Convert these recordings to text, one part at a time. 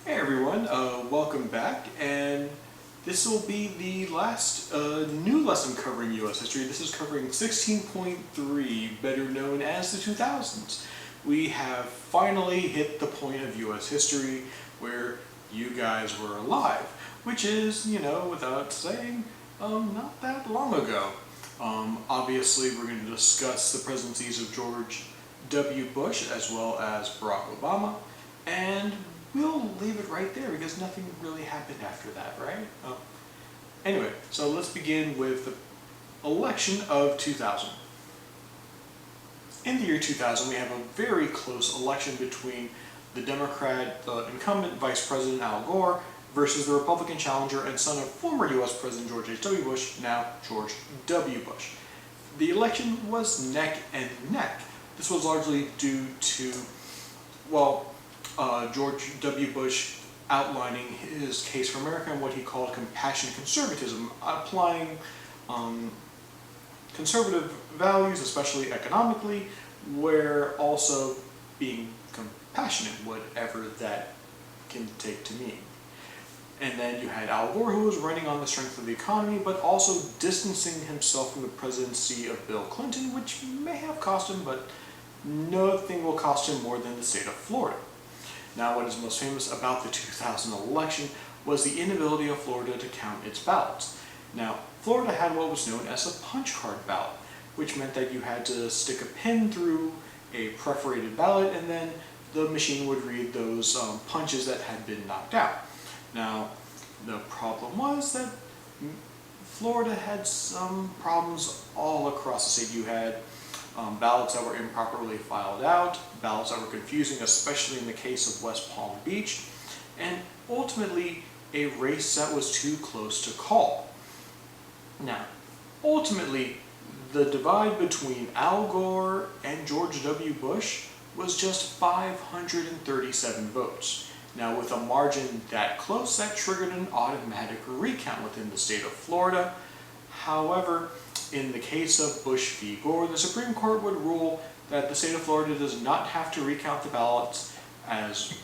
Hey everyone, welcome back, and this will be the last new lesson covering U.S. history. This is covering 16.3, better known as the 2000s. We have finally hit the point of U.S. history where you guys were alive, which is, without saying, not that long ago. Obviously, we're going to discuss the presidencies of George W. Bush as well as Barack Obama, and we'll leave it right there because nothing really happened after that, right? Anyway, so let's begin with the election of 2000. In the year 2000, we have a very close election between the the incumbent Vice President Al Gore versus the Republican challenger and son of former U.S. President George H.W. Bush, now George W. Bush. The election was neck and neck. This was largely due to, George W. Bush outlining his case for America and what he called compassionate conservatism, applying conservative values, especially economically, where also being compassionate, whatever that can take to mean. And then you had Al Gore, who was running on the strength of the economy, but also distancing himself from the presidency of Bill Clinton, which may have cost him, but nothing will cost him more than the state of Florida. Now, what is most famous about the 2000 election was the inability of Florida to count its ballots. Now, Florida had what was known as a punch card ballot, which meant that you had to stick a pin through a perforated ballot and then the machine would read those punches that had been knocked out. Now, the problem was that Florida had some problems all across the state. You had ballots that were improperly filed out, ballots that were confusing, especially in the case of West Palm Beach, and ultimately a race that was too close to call. Now, ultimately, the divide between Al Gore and George W. Bush was just 537 votes. Now, with a margin that close, that triggered an automatic recount within the state of Florida. However, in the case of Bush v. Gore, the Supreme Court would rule that the state of Florida does not have to recount the ballots as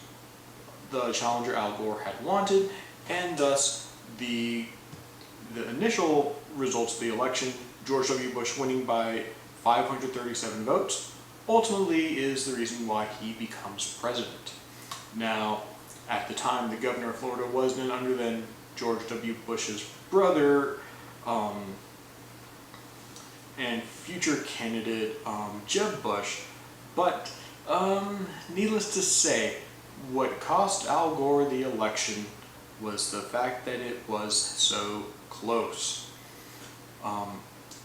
the challenger Al Gore had wanted, and thus the initial results of the election, George W. Bush winning by 537 votes, ultimately is the reason why he becomes president. Now, at the time, the governor of Florida was none other than George W. Bush's brother, and future candidate Jeb Bush, but needless to say, what cost Al Gore the election was the fact that it was so close.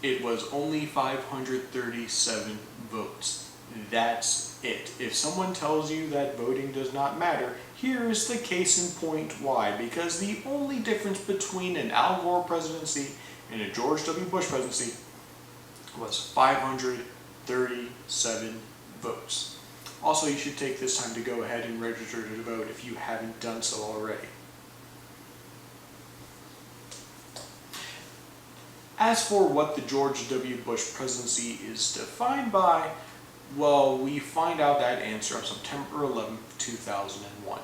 It was only 537 votes. That's it. If someone tells you that voting does not matter, here is the case in point why. Because the only difference between an Al Gore presidency and a George W. Bush presidency was 537 votes. Also, you should take this time to go ahead and register to vote if you haven't done so already. As for what the George W. Bush presidency is defined by, well, we find out that answer on September 11, 2001.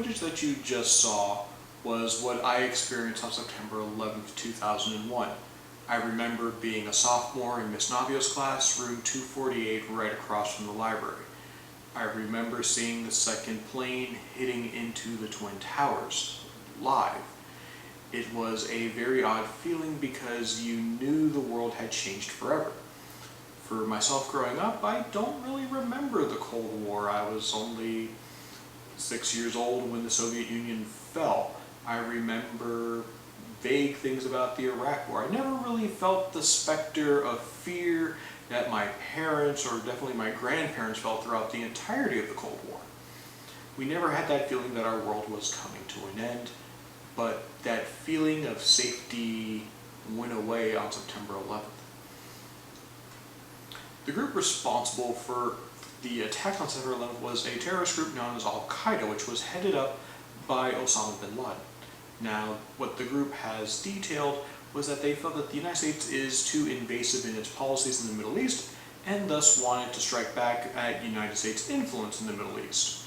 footage that you just saw was what I experienced on September 11th, 2001. I remember being a sophomore in Miss Navio's class, room 248, right across from the library. I remember seeing the second plane hitting into the Twin Towers, live. It was a very odd feeling because you knew the world had changed forever. For myself growing up, I don't really remember the Cold War. I was only 6 years old when the Soviet Union fell. I remember vague things about the Iraq War. I never really felt the specter of fear that my parents, or definitely my grandparents, felt throughout the entirety of the Cold War. We never had that feeling that our world was coming to an end, but that feeling of safety went away on September 11th. The group responsible for the attack on September 11th was a terrorist group known as Al-Qaeda, which was headed up by Osama bin Laden. Now, what the group has detailed was that they felt that the United States is too invasive in its policies in the Middle East, and thus wanted to strike back at United States influence in the Middle East.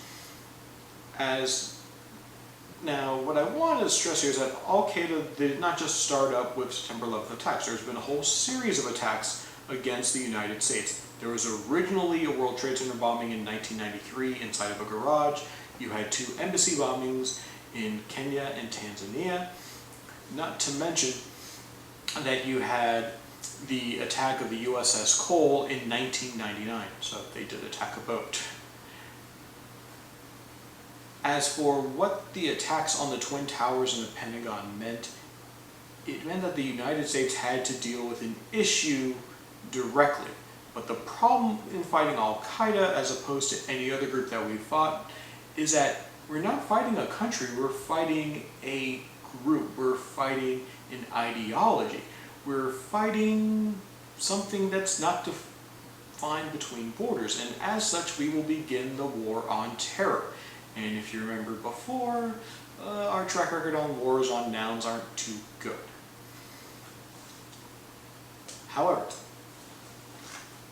Now, what I want to stress here is that Al-Qaeda did not just start up with September 11th attacks. There's been a whole series of attacks against the United States. There was originally a World Trade Center bombing in 1993 inside of a garage. You had 2 embassy bombings in Kenya and Tanzania. Not to mention that you had the attack of the USS Cole in 1999. So they did attack a boat. As for what the attacks on the Twin Towers and the Pentagon meant, it meant that the United States had to deal with an issue directly. But the problem in fighting Al-Qaeda, as opposed to any other group that we fought, is that we're not fighting a country, we're fighting a group, we're fighting an ideology. We're fighting something that's not defined between borders, and as such we will begin the war on terror. And if you remember before, our track record on wars on nouns aren't too good. However,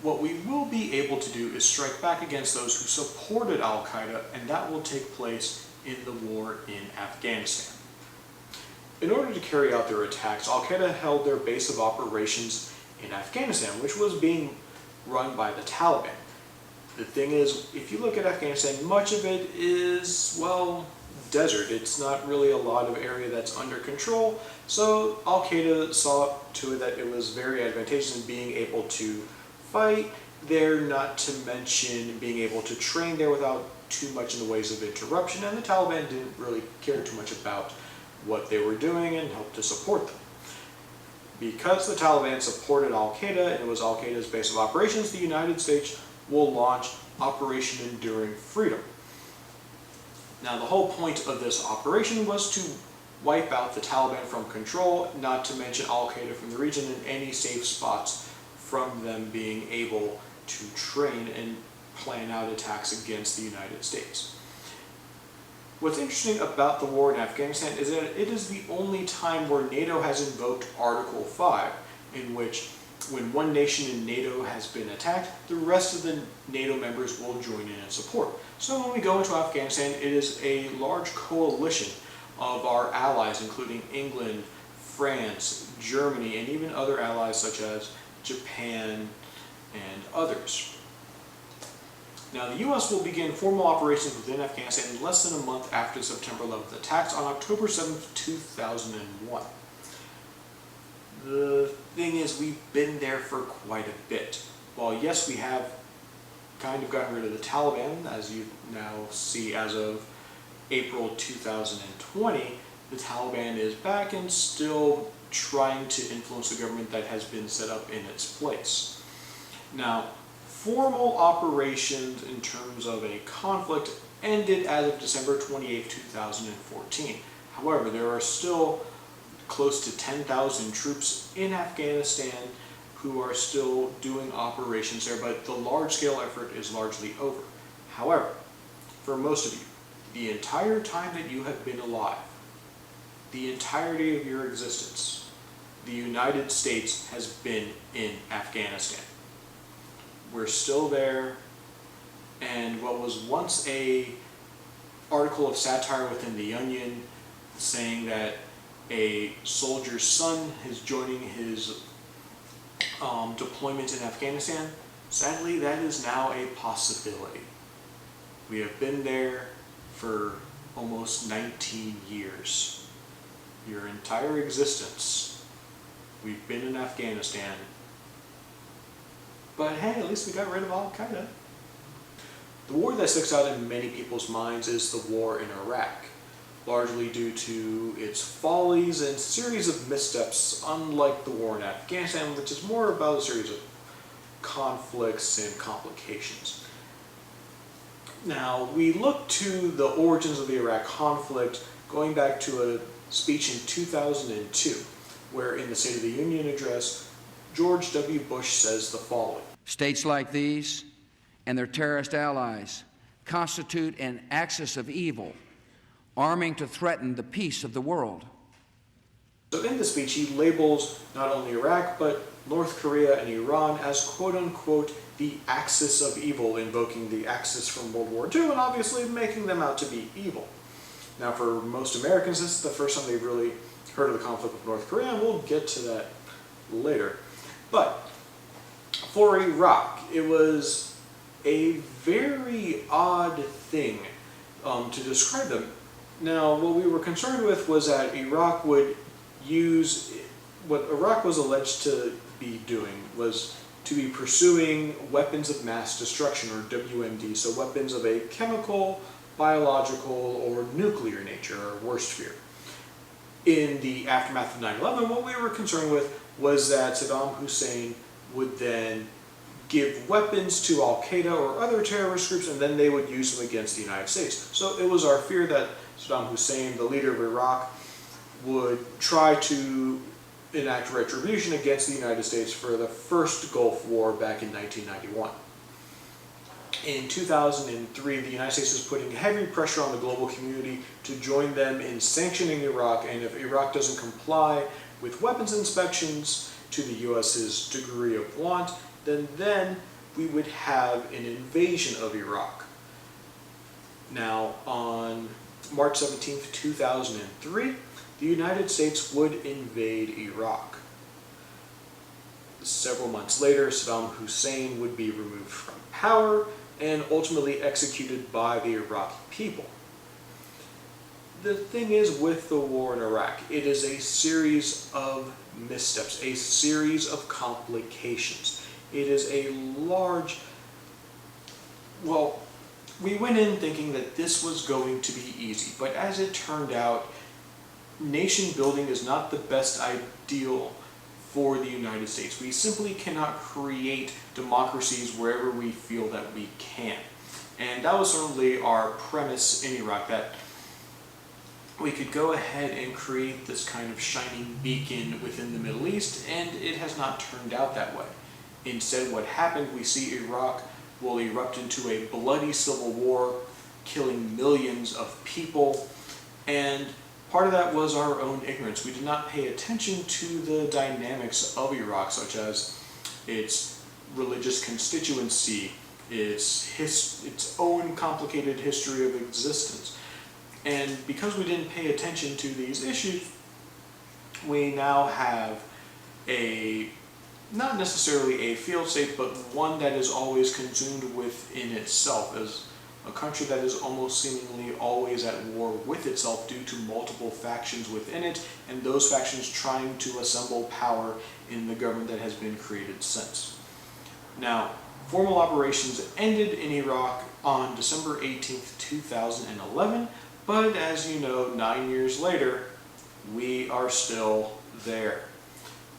what we will be able to do is strike back against those who supported Al-Qaeda, and that will take place in the war in Afghanistan. In order to carry out their attacks, Al-Qaeda held their base of operations in Afghanistan, which was being run by the Taliban. The thing is, if you look at Afghanistan, much of it is, well, desert. It's not really a lot of area that's under control, so Al-Qaeda saw to it that it was very advantageous in being able to fight there, not to mention being able to train there without too much in the ways of interruption, and the Taliban didn't really care too much about what they were doing and helped to support them. Because the Taliban supported Al-Qaeda and it was Al-Qaeda's base of operations, the United States will launch Operation Enduring Freedom. Now, the whole point of this operation was to wipe out the Taliban from control, not to mention Al-Qaeda from the region and any safe spots from them being able to train and plan out attacks against the United States. What's interesting about the war in Afghanistan is that it is the only time where NATO has invoked Article 5, in which when one nation in NATO has been attacked, the rest of the NATO members will join in and support. So when we go into Afghanistan, it is a large coalition of our allies, including England, France, Germany, and even other allies such as Japan and others. Now, the U.S. will begin formal operations within Afghanistan in less than a month after the September 11th attacks on October 7th, 2001. The thing is, we've been there for quite a bit. While yes, we have kind of gotten rid of the Taliban, as you now see as of April 2020, the Taliban is back and still trying to influence the government that has been set up in its place. Now, formal operations in terms of a conflict ended as of December 28, 2014. However, there are still close to 10,000 troops in Afghanistan who are still doing operations there, but the large-scale effort is largely over. However, for most of you, the entire time that you have been alive, the entirety of your existence, the United States has been in Afghanistan. We're still there, and what was once a article of satire within the Onion saying that a soldier's son is joining his deployment in Afghanistan. Sadly, that is now a possibility. We have been there for almost 19 years. Your entire existence, we've been in Afghanistan. But hey, at least we got rid of Al-Qaeda. The war that sticks out in many people's minds is the war in Iraq, largely due to its follies and series of missteps, unlike the war in Afghanistan, which is more about a series of conflicts and complications. Now, we look to the origins of the Iraq conflict going back to a speech in 2002, where in the State of the Union address, George W. Bush says the following. States like these and their terrorist allies constitute an axis of evil, arming to threaten the peace of the world. So in the speech, he labels not only Iraq, but North Korea and Iran as quote-unquote the axis of evil, invoking the Axis from World War II and obviously making them out to be evil. Now, for most Americans, this is the first time they've really heard of the conflict with North Korea, and we'll get to that later. But for Iraq, it was a very odd thing to describe them. Now, what we were concerned with was that Iraq would use, what Iraq was alleged to be doing was to be pursuing weapons of mass destruction, or WMD, so weapons of a chemical, biological, or nuclear nature, or worst fear. In the aftermath of 9/11, what we were concerned with was that Saddam Hussein would then give weapons to Al-Qaeda or other terrorist groups, and then they would use them against the United States. So it was our fear that Saddam Hussein, the leader of Iraq, would try to enact retribution against the United States for the first Gulf War back in 1991. In 2003, the United States is putting heavy pressure on the global community to join them in sanctioning Iraq, and if Iraq doesn't comply with weapons inspections to the US's degree of want, then we would have an invasion of Iraq. Now, on March 17th, 2003, the United States would invade Iraq. Several months later, Saddam Hussein would be removed from power and ultimately executed by the Iraqi people. The thing is with the war in Iraq, it is a series of missteps, a series of complications. It is a large, well, we went in thinking that this was going to be easy, but as it turned out, nation building is not the best ideal for the United States. We simply cannot create democracies wherever we feel that we can. And that was certainly our premise in Iraq, that we could go ahead and create this kind of shining beacon within the Middle East, and it has not turned out that way. Instead, what happened, we see Iraq will erupt into a bloody civil war, killing millions of people, and part of that was our own ignorance. We did not pay attention to the dynamics of Iraq, such as its religious constituency, its own complicated history of existence. And because we didn't pay attention to these issues, we now have not necessarily a failed state, but one that is always consumed within itself, as a country that is almost seemingly always at war with itself due to multiple factions within it, and those factions trying to assemble power in the government that has been created since. Now, formal operations ended in Iraq on December 18th, 2011, but as you know, 9 years later, we are still there.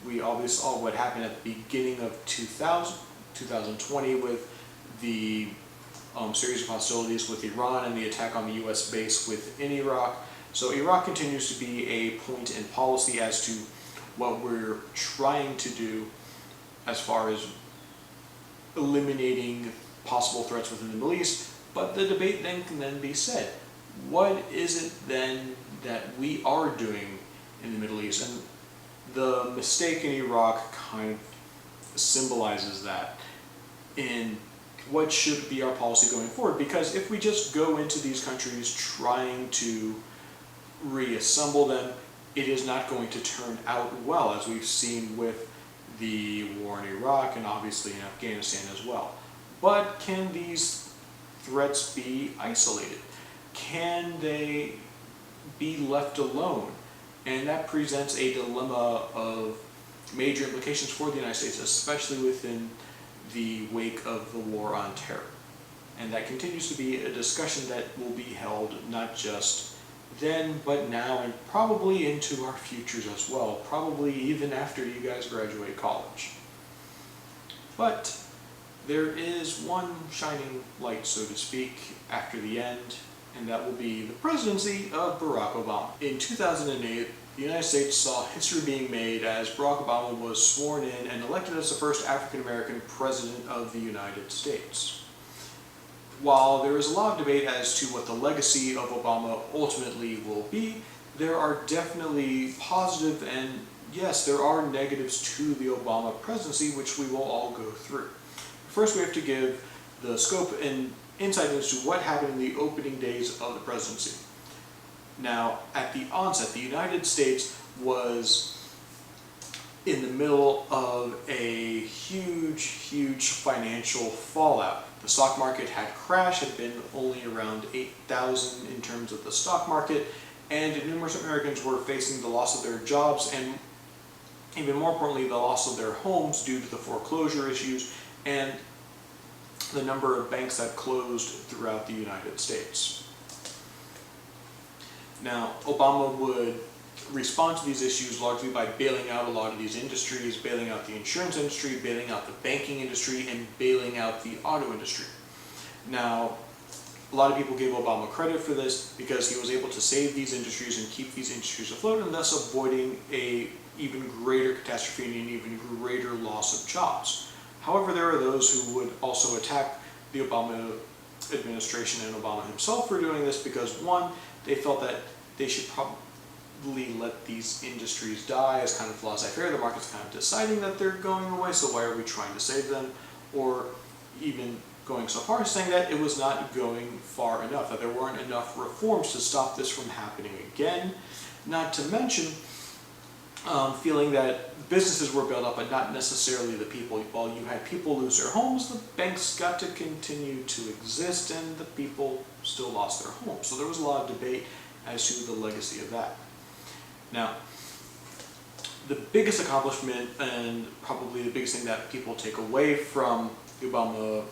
We obviously saw what happened at the beginning of 2020 with the series of hostilities with Iran and the attack on the US base within Iraq. So Iraq continues to be a point in policy as to what we're trying to do as far as eliminating possible threats within the Middle East. But the debate then can then be said, what is it then that we are doing in the Middle East? And the mistake in Iraq kind of symbolizes that in what should be our policy going forward? Because if we just go into these countries trying to reassemble them, it is not going to turn out well, as we've seen with the war in Iraq and obviously in Afghanistan as well. But can these threats be isolated? Can they be left alone? And that presents a dilemma of major implications for the United States, especially within the wake of the war on terror. And that continues to be a discussion that will be held not just then, but now, and probably into our futures as well, probably even after you guys graduate college. But there is one shining light, so to speak, after the end, and that will be the presidency of Barack Obama. In 2008, the United States saw history being made as Barack Obama was sworn in and elected as the first African-American president of the United States. While there is a lot of debate as to what the legacy of Obama ultimately will be, there are definitely positive and, yes, there are negatives to the Obama presidency, which we will all go through. First, we have to give the scope and insight into what happened in the opening days of the presidency. Now, at the onset, the United States was in the middle of a huge financial fallout. The stock market had crashed, had been only around 8,000 in terms of the stock market, and numerous Americans were facing the loss of their jobs and, even more importantly, the loss of their homes due to the foreclosure issues and the number of banks that closed throughout the United States. Now, Obama would respond to these issues largely by bailing out a lot of these industries, bailing out the insurance industry, bailing out the banking industry, and bailing out the auto industry. Now, a lot of people gave Obama credit for this because he was able to save these industries and keep these industries afloat, and thus avoiding an even greater catastrophe and an even greater loss of jobs. However, there are those who would also attack the Obama administration and Obama himself for doing this because, one, they felt that they should probably let these industries die as kind of laissez-faire. The market's kind of deciding that they're going away, so why are we trying to save them? Or even going so far as saying that it was not going far enough, that there weren't enough reforms to stop this from happening again. Not to mention feeling that businesses were built up, but not necessarily the people. While you had people lose their homes, the banks got to continue to exist, and the people still lost their homes. So there was a lot of debate as to the legacy of that. Now, the biggest accomplishment, and probably the biggest thing that people take away from the Obama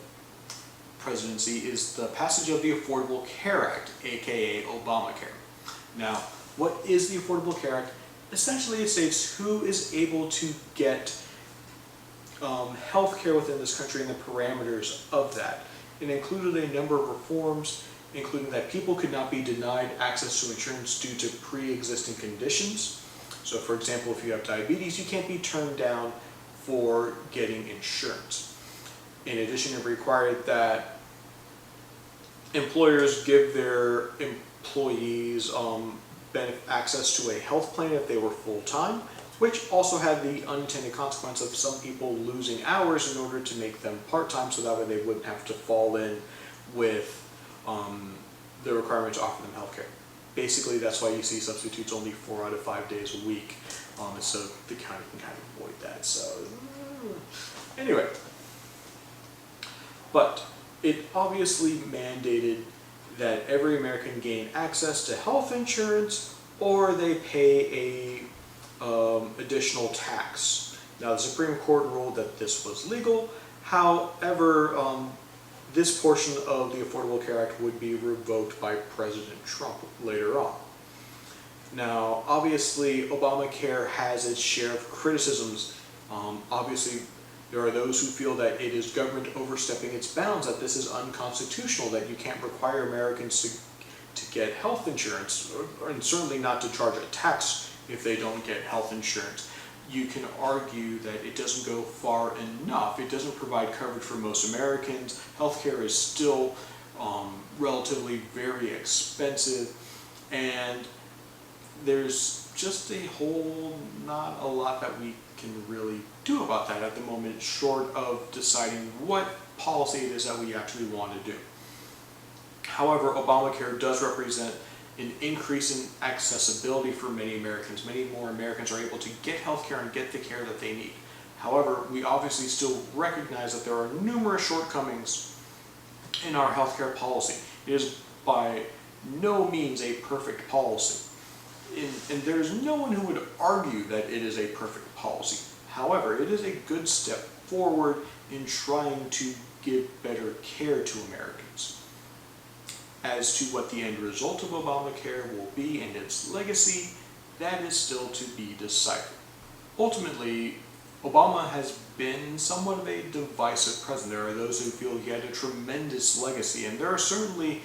presidency, is the passage of the Affordable Care Act, aka Obamacare. Now, what is the Affordable Care Act? Essentially, it states who is able to get health care within this country and the parameters of that. It included a number of reforms, including that people could not be denied access to insurance due to pre-existing conditions. So, for example, if you have diabetes, you can't be turned down for getting insurance. In addition, it required that employers give their employees access to a health plan if they were full-time, which also had the unintended consequence of some people losing hours in order to make them part-time, so that way they wouldn't have to fall in with the requirement to offer them health care. Basically, that's why you see substitutes only 4 out of 5 days a week, so the county can kind of avoid that. So, anyway. But it obviously mandated that every American gain access to health insurance, or they pay a additional tax. Now, the Supreme Court ruled that this was legal. However, this portion of the Affordable Care Act would be revoked by President Trump later on. Now, obviously, Obamacare has its share of criticisms. Obviously, there are those who feel that it is government overstepping its bounds, that this is unconstitutional, that you can't require Americans to get health insurance, and certainly not to charge a tax if they don't get health insurance. You can argue that it doesn't go far enough. It doesn't provide coverage for most Americans. Healthcare is still relatively very expensive, and there's just not a lot that we can really do about that at the moment, short of deciding what policy it is that we actually want to do. However, Obamacare does represent an increase in accessibility for many Americans. Many more Americans are able to get health care and get the care that they need. However, we obviously still recognize that there are numerous shortcomings in our healthcare policy. It is by no means a perfect policy. And there's no one who would argue that it is a perfect policy. However, it is a good step forward in trying to give better care to Americans. As to what the end result of Obamacare will be and its legacy, that is still to be deciphered. Ultimately, Obama has been somewhat of a divisive president. There are those who feel he had a tremendous legacy, and there are certainly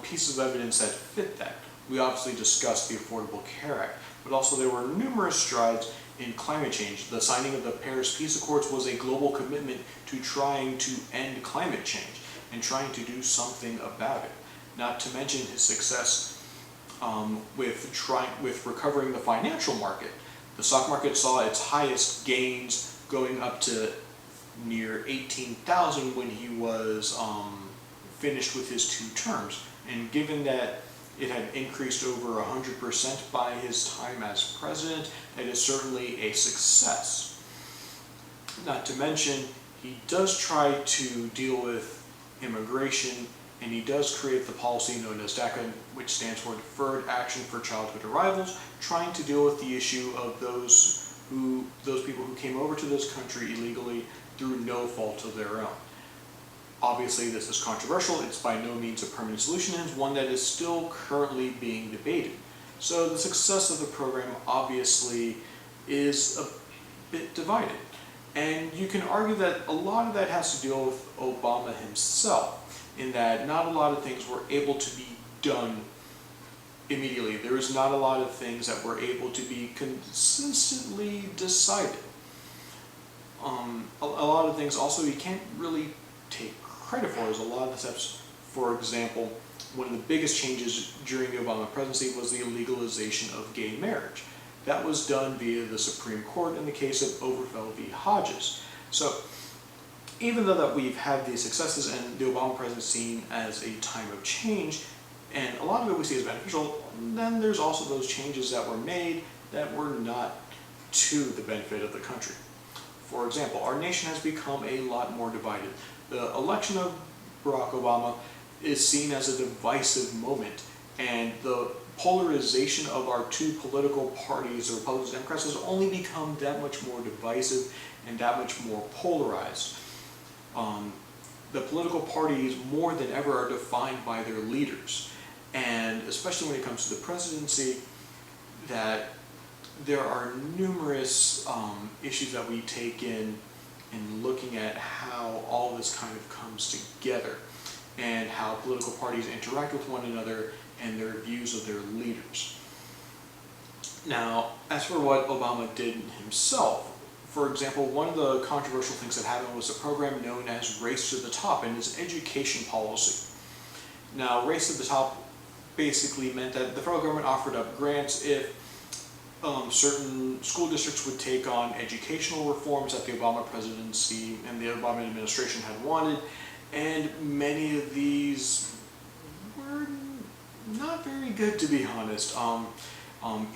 pieces of evidence that fit that. We obviously discussed the Affordable Care Act, but also there were numerous strides in climate change. The signing of the Paris Peace Accords was a global commitment to trying to end climate change and trying to do something about it. Not to mention his success with recovering the financial market. The stock market saw its highest gains going up to near 18,000 when he was finished with his 2 terms. And given that it had increased over 100% by his time as president, that is certainly a success. Not to mention, he does try to deal with immigration, and he does create the policy known as DACA, which stands for Deferred Action for Childhood Arrivals, trying to deal with the issue of those people who came over to this country illegally through no fault of their own. Obviously, this is controversial. It's by no means a permanent solution, and it's one that is still currently being debated. So the success of the program obviously is a bit divided. And you can argue that a lot of that has to deal with Obama himself, in that not a lot of things were able to be done immediately. There is not a lot of things that were able to be consistently decided. A lot of things also you can't really take credit for. There's a lot of the steps. For example, one of the biggest changes during the Obama presidency was the legalization of gay marriage. That was done via the Supreme Court in the case of Obergefell v. Hodges. So even though that we've had these successes and the Obama presidency seen as a time of change, and a lot of it we see as beneficial, then there's also those changes that were made that were not to the benefit of the country. For example, our nation has become a lot more divided. The election of Barack Obama is seen as a divisive moment, and the polarization of our 2 political parties, the Republicans and Democrats, has only become that much more divisive and that much more polarized. The political parties more than ever are defined by their leaders, and especially when it comes to the presidency, that there are numerous issues that we take in looking at how all this kind of comes together and how political parties interact with one another and their views of their leaders. Now, as for what Obama did himself, for example, one of the controversial things that happened was a program known as Race to the Top and his education policy. Now, Race to the Top basically meant that the federal government offered up grants if certain school districts would take on educational reforms that the Obama presidency and the Obama administration had wanted, and many of these were not very good, to be honest.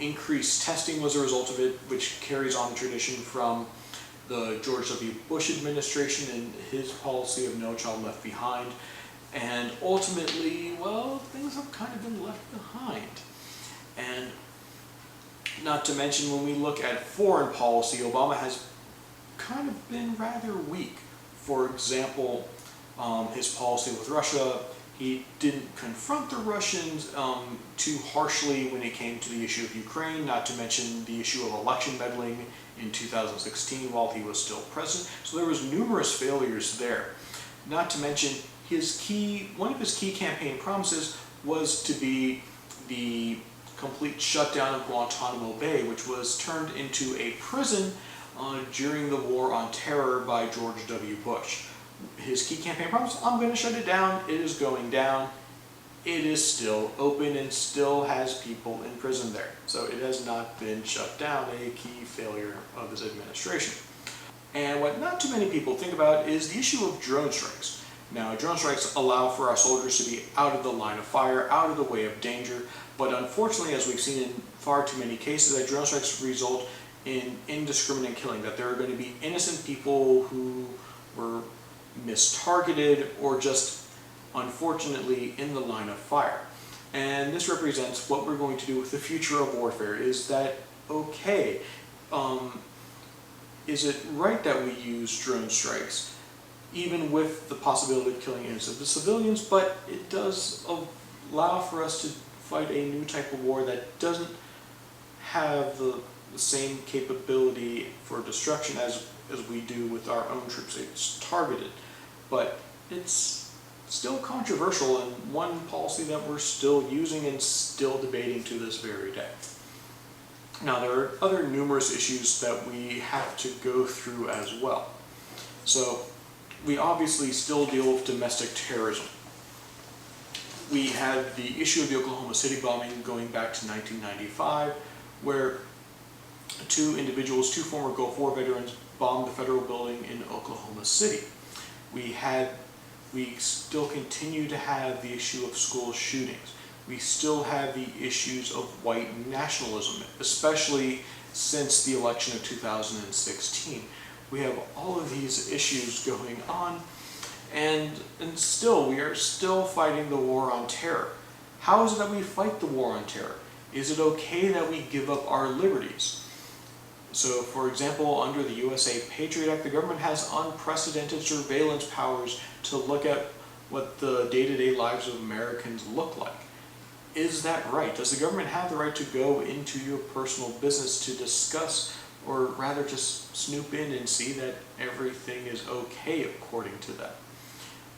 Increased testing was a result of it, which carries on the tradition from the George W. Bush administration and his policy of No Child Left Behind. And ultimately, well, things have kind of been left behind. And not to mention, when we look at foreign policy, Obama has kind of been rather weak. For example, his policy with Russia, he didn't confront the Russians too harshly when it came to the issue of Ukraine, not to mention the issue of election meddling in 2016 while he was still president. So there was numerous failures there. Not to mention, one of his key campaign promises was to be the complete shutdown of Guantanamo Bay, which was turned into a prison during the War on Terror by George W. Bush. His key campaign promise, I'm going to shut it down. It is going down. It is still open and still has people in prison there. So it has not been shut down, a key failure of his administration. And what not too many people think about is the issue of drone strikes. Now, drone strikes allow for our soldiers to be out of the line of fire, out of the way of danger, but unfortunately, as we've seen in far too many cases, that drone strikes result in indiscriminate killing, that there are going to be innocent people who were mistargeted or just unfortunately in the line of fire. And this represents what we're going to do with the future of warfare. Is that okay? Is it right that we use drone strikes, even with the possibility of killing innocent civilians, but it does allow for us to fight a new type of war that doesn't have the same capability for destruction as we do with our own troops. It's targeted, but it's still controversial and one policy that we're still using and still debating to this very day. Now, there are other numerous issues that we have to go through as well. So we obviously still deal with domestic terrorism. We had the issue of the Oklahoma City bombing going back to 1995, where two former Gulf War veterans, bombed the federal building in Oklahoma City. We still continue to have the issue of school shootings. We still have the issues of white nationalism, especially since the election of 2016. We have all of these issues going on, and still, we are still fighting the war on terror. How is it that we fight the war on terror? Is it okay that we give up our liberties? So, for example, under the USA Patriot Act, the government has unprecedented surveillance powers to look at what the day-to-day lives of Americans look like. Is that right? Does the government have the right to go into your personal business to discuss, or rather just snoop in and see that everything is okay according to them?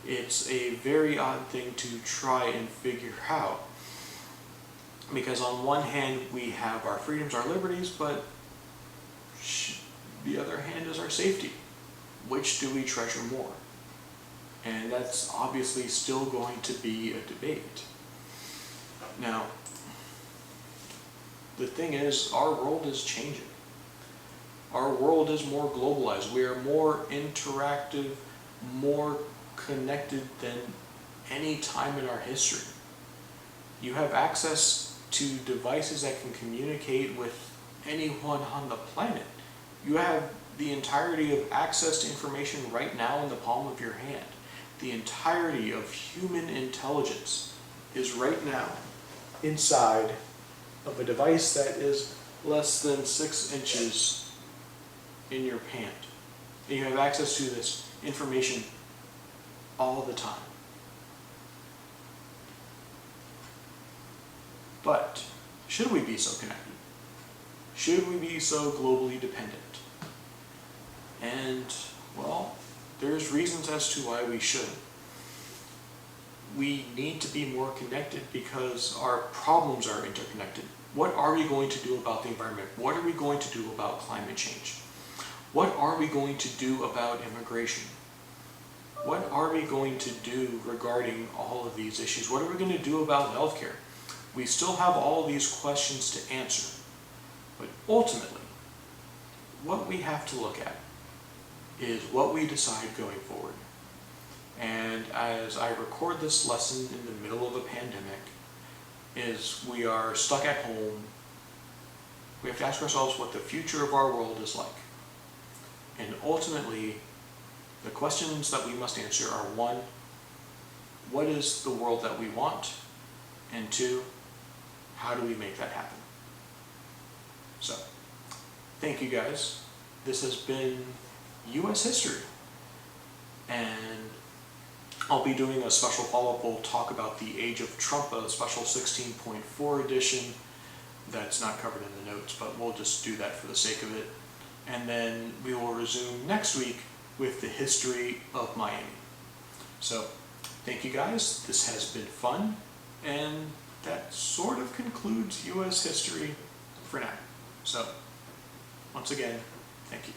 It's a very odd thing to try and figure out, because on one hand we have our freedoms, our liberties, but the other hand is our safety. Which do we treasure more? And that's obviously still going to be a debate. Now, the thing is, our world is changing. Our world is more globalized. We are more interactive, more connected than any time in our history. You have access to devices that can communicate with anyone on the planet. You have the entirety of access to information right now in the palm of your hand. The entirety of human intelligence is right now inside of a device that is less than 6 inches in your hand. And you have access to this information all the time. But should we be so connected? Should we be so globally dependent? And, well, there's reasons as to why we should. We need to be more connected because our problems are interconnected. What are we going to do about the environment? What are we going to do about climate change? What are we going to do about immigration? What are we going to do regarding all of these issues? What are we going to do about healthcare? We still have all these questions to answer. But ultimately, what we have to look at is what we decide going forward. And as I record this lesson in the middle of a pandemic, is we are stuck at home. We have to ask ourselves what the future of our world is like. And ultimately, the questions that we must answer are: 1, what is the world that we want? And 2, how do we make that happen? So, thank you guys. This has been U.S. history. And I'll be doing a special follow-up. We'll talk about the age of Trump, a special 16.4 edition that's not covered in the notes, but we'll just do that for the sake of it. And then we will resume next week with the history of Miami. So, thank you guys. This has been fun. And that sort of concludes U.S. history for now. So, once again, thank you.